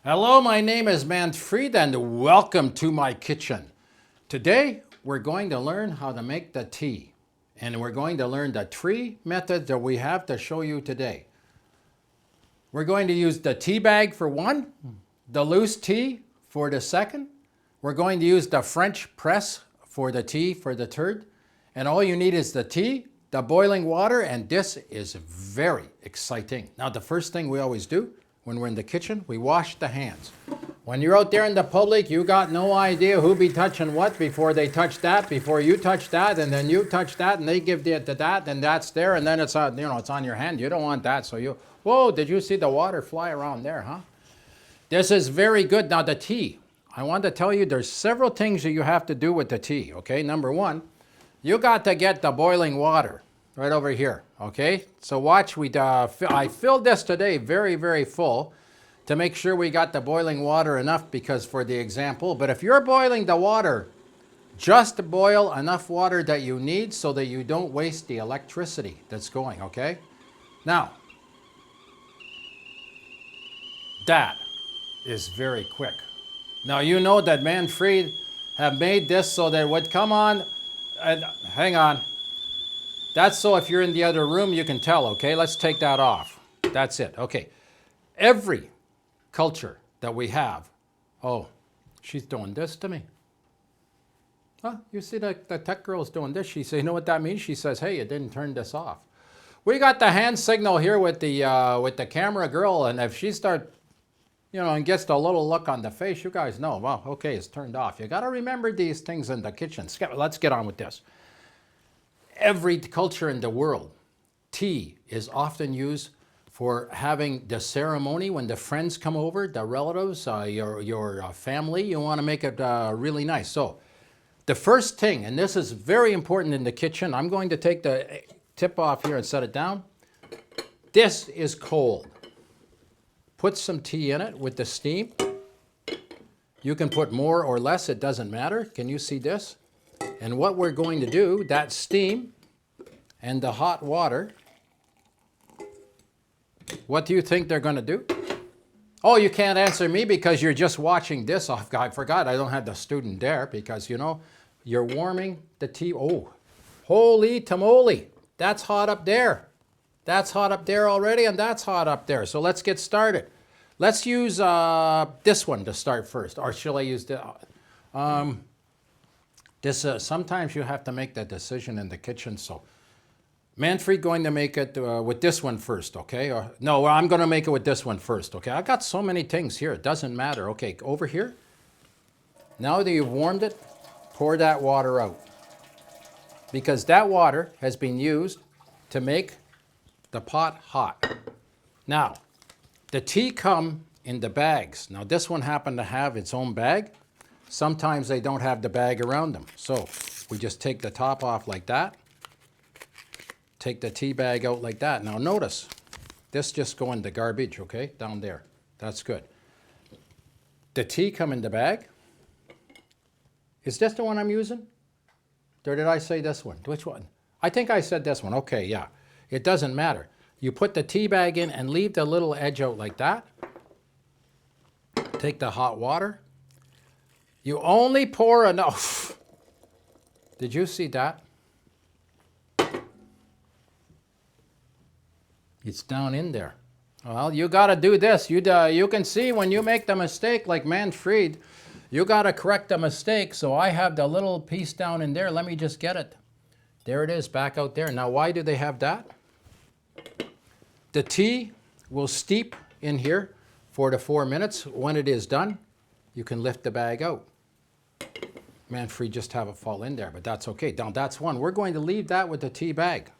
Hello, my name is Manfred and welcome to my kitchen. Today we're going to learn how to make the tea, and we're going to learn the three methods that we have to show you today. We're going to use the tea bag for one, the loose tea for the second. We're going to use the French press for the tea for the third. And all you need is the tea, the boiling water, and this is very exciting. Now, the first thing we always do when we're in the kitchen, we wash the hands. When you're out there in the public, you got no idea who be touching what before they touch that, before you touch that, and then you touch that, and they give it to that, and that's there, and then it's on, it's on your hand. You don't want that, so you, whoa, did you see the water fly around there, huh? This is very good. Now, the tea. I want to tell you there's several things that you have to do with the tea, okay? Number one, you got to get the boiling water right over here, okay? So watch, I filled this today very, very full to make sure we got the boiling water enough because for the example, but if you're boiling the water, just boil enough water that you need so that you don't waste the electricity that's going, okay? Now, that is very quick. Now you know that Manfred have made this so that it would come on, hang on. That's so if you're in the other room you can tell, okay? Let's take that off. That's it, okay. Every culture that we have, oh, she's doing this to me. Huh, you see the tech girl's doing this. She says, you know what that means? She says, hey, you didn't turn this off. We got the hand signal here with the camera girl, and if she starts, and gets the little look on the face, you guys know, well, okay, it's turned off. You got to remember these things in the kitchen. Let's get on with this. Every culture in the world, tea is often used for having the ceremony when the friends come over, the relatives, your family. You want to make it really nice. So the first thing, and this is very important in the kitchen, I'm going to take the tip off here and set it down. This is cold. Put some tea in it with the steam. You can put more or less, it doesn't matter. Can you see this? And what we're going to do, that steam and the hot water, what do you think they're going to do? Oh, you can't answer me because you're just watching this. Oh, I forgot I don't have the student there because, you're warming the tea. Oh, holy tamale, that's hot up there. That's hot up there already, and that's hot up there. So let's get started. Let's use this one to start first, or shall I use the? Sometimes you have to make that decision in the kitchen. So, Manfred going to make it with this one first, okay? Or no, I'm going to make it with this one first, okay? I got so many things here. It doesn't matter. Okay, over here. Now that you've warmed it, pour that water out, because that water has been used to make the pot hot. Now, the tea come in the bags. Now this one happened to have its own bag. Sometimes they don't have the bag around them. So we just take the top off like that. Take the tea bag out like that. Now notice, this just go in the garbage, okay? Down there. That's good. The tea come in the bag. Is this the one I'm using? Or did I say this one? Which one? I think I said this one. Okay, yeah. It doesn't matter. You put the tea bag in and leave the little edge out like that. Take the hot water. You only pour enough. Did you see that? It's down in there. Well, you got to do this. You can see when you make the mistake like Manfred, you got to correct the mistake. So I have the little piece down in there. Let me just get it. There it is, back out there. Now, why do they have that? The tea will steep in here 4 to 4 minutes. When it is done, you can lift the bag out. Manfred just have it fall in there, but that's okay. Now, that's one. We're going to leave that with the tea bag.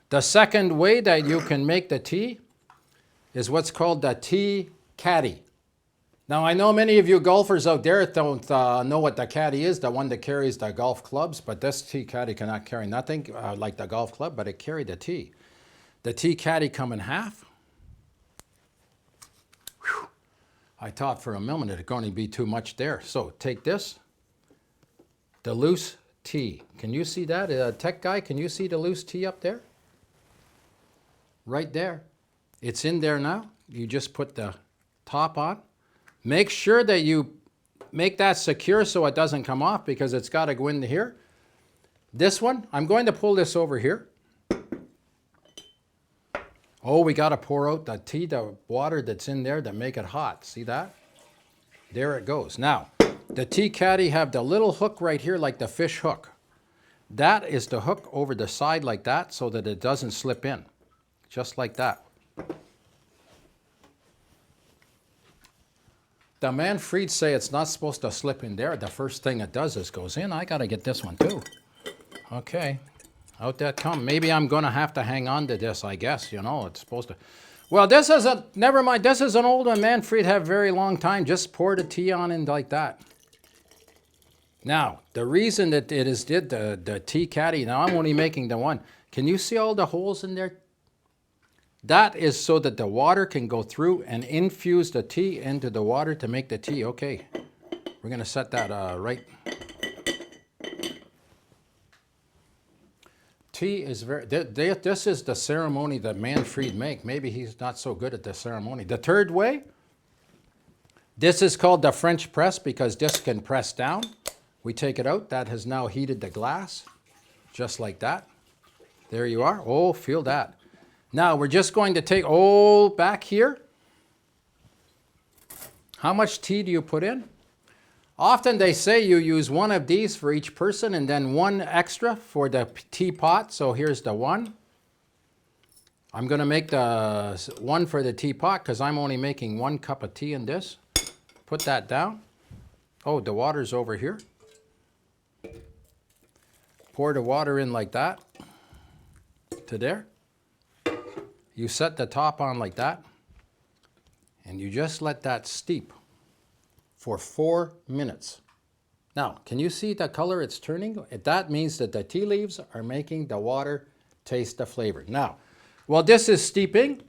The second way that you can make the tea is what's called the tea caddy. Now, I know many of you golfers out there don't know what the caddy is, the one that carries the golf clubs, but this tea caddy cannot carry nothing like the golf club, but it carries the tea. The tea caddy come in half. Whew. I thought for a moment it was going to be too much there. So take this, the loose tea. Can you see that? Tech guy, can you see the loose tea up there? Right there. It's in there now. You just put the top on. Make sure that you make that secure so it doesn't come off because it's got to go into here. This one, I'm going to pull this over here. Oh, we got to pour out the tea, the water that's in there to make it hot. See that? There it goes. Now, the tea caddy have the little hook right here like the fish hook. That is the hook over the side like that so that it doesn't slip in. Just like that. The Manfred say it's not supposed to slip in there. The first thing it does is goes in. I got to get this one too. Okay. Out that come. Maybe I'm going to have to hang on to this, I guess. You know, it's supposed to. Well, this is a, never mind. This is an old one. Manfred have very long time. Just pour the tea on in like that. Now, the reason that it is did the tea caddy, now I'm only making the one. Can you see all the holes in there? That is so that the water can go through and infuse the tea into the water to make the tea. Okay, we're going to set that right. Tea is very, this is the ceremony that Manfred make. Maybe he's not so good at the ceremony. The third way, this is called the French press because this can press down. We take it out. That has now heated the glass, just like that. There you are. Oh, feel that. Now we're just going to take, oh, back here. How much tea do you put in? Often they say you use one of these for each person and then one extra for the teapot. So here's the one. I'm going to make the one for the teapot because I'm only making 1 cup of tea in this. Put that down. Oh, the water's over here. Pour the water in like that to there. You set the top on like that, and you just let that steep for 4 minutes. Now, can you see the color it's turning? That means that the tea leaves are making the water taste the flavor. Now, while this is steeping,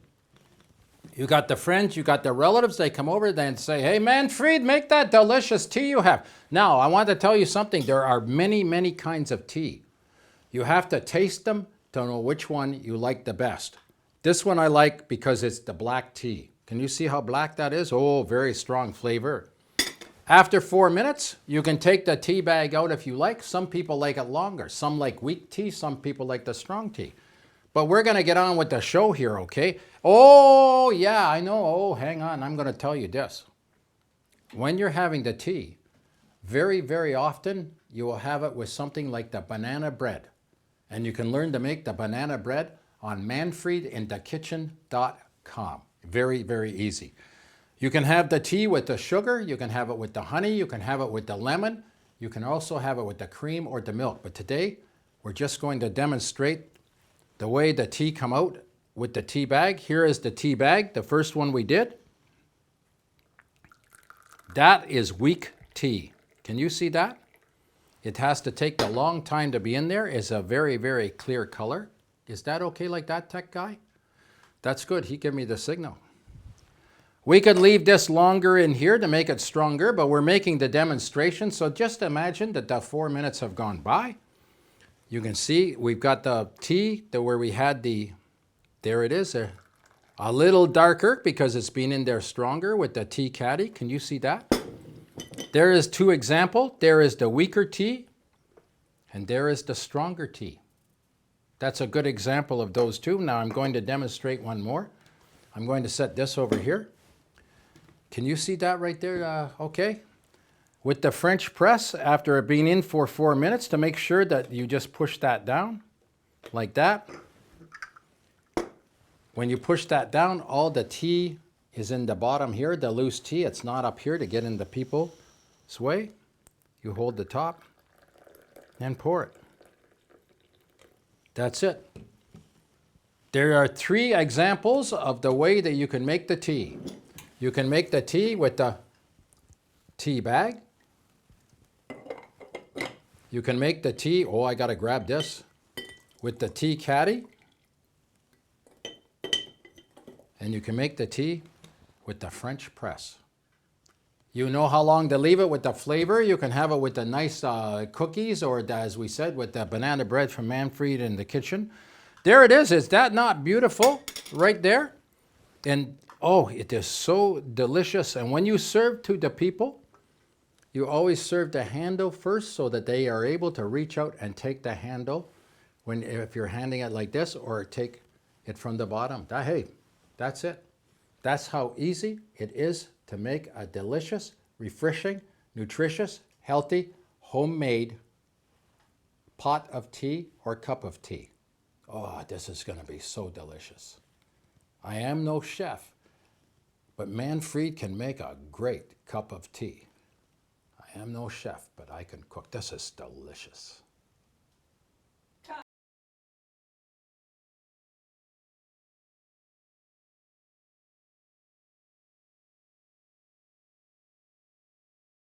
you got the friends, you got the relatives, they come over and say, hey, Manfred, make that delicious tea you have. Now, I want to tell you something. There are many, many kinds of tea. You have to taste them to know which one you like the best. This one I like because it's the black tea. Can you see how black that is? Oh, very strong flavor. After 4 minutes, you can take the tea bag out if you like. Some people like it longer. Some like weak tea. Some people like the strong tea. But we're going to get on with the show here, okay? Oh, yeah, I know. Oh, hang on. I'm going to tell you this. When you're having the tea, very, very often you will have it with something like the banana bread. And you can learn to make the banana bread on manfredinthekitchen.com. Very, very easy. You can have the tea with the sugar. You can have it with the honey. You can have it with the lemon. You can also have it with the cream or the milk. But today, we're just going to demonstrate the way the tea come out with the tea bag. Here is the tea bag, the first one we did. That is weak tea. Can you see that? It has to take a long time to be in there. It's a very, very clear color. Is that okay like that, tech guy? That's good. He gave me the signal. We could leave this longer in here to make it stronger, but we're making the demonstration. So just imagine that the 4 minutes have gone by. You can see we've got the tea where we had the, there it is, a little darker because it's been in there stronger with the tea caddy. Can you see that? There is 2 examples. There is the weaker tea and there is the stronger tea. That's a good example of those 2. Now I'm going to demonstrate one more. I'm going to set this over here. Can you see that right there? Okay. With the French press, after it being in for 4 minutes, to make sure that you just push that down like that. When you push that down, all the tea is in the bottom here, the loose tea. It's not up here to get in the people's way. You hold the top and pour it. That's it. There are 3 examples of the way that you can make the tea. You can make the tea with the tea bag. You can make the tea, oh, I got to grab this, with the tea caddy. And you can make the tea with the French press. You know how long to leave it with the flavor. You can have it with the nice cookies or, as we said, with the banana bread from Manfred in the kitchen. There it is. Is that not beautiful right there? And Oh, it is so delicious. And when you serve to the people, you always serve the handle first so that they are able to reach out and take the handle if you're handing it like this, or take it from the bottom. Hey, that's it. That's how easy it is to make a delicious, refreshing, nutritious, healthy, homemade pot of tea or cup of tea. Oh, this is going to be so delicious. I am no chef, but Manfred can make a great cup of tea. I am no chef, but I can cook. This is delicious.